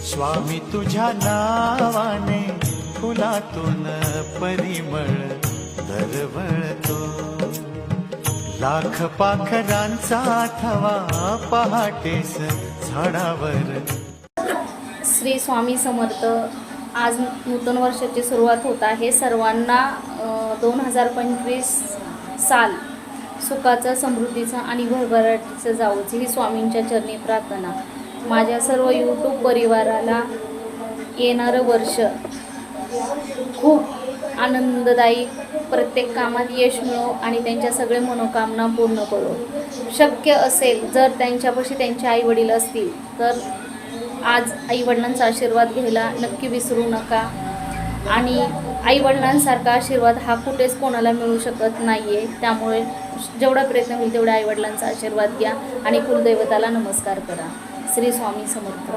स्वामी तुझ्या नावाने फुलातून परिमळ दरवळतो, लाख पाखरांचा थवा पहाटेस झाडावर. श्री स्वामी समर्थ. आज नूतन वर्षाची सुरुवात होत आहे. सर्वांना 2025 साल सुखाचं, समृद्धीचं आणि भरभराटीचं जावोच ही स्वामींच्या चरणी प्रार्थना. माझ्या सर्व यूट्यूब परिवाराला येणारं वर्ष खूप आनंददायी, प्रत्येक कामात यश मिळो आणि त्यांच्या सगळे मनोकामना पूर्ण करो. शक्य असेल जर त्यांच्यापाशी त्यांचे आईवडील असतील तर आज आईवडिलांचा आशीर्वाद घ्यायला नक्की विसरू नका. आणि आईवडिलांसारखा आशीर्वाद हा कुठेच कोणाला मिळू शकत नाही आहे. त्यामुळे जेवढा प्रयत्न होईल तेवढ्या आईवडिलांचा आशीर्वाद घ्या आणि कुलदैवताला नमस्कार करा. श्री स्वामी समर्थ.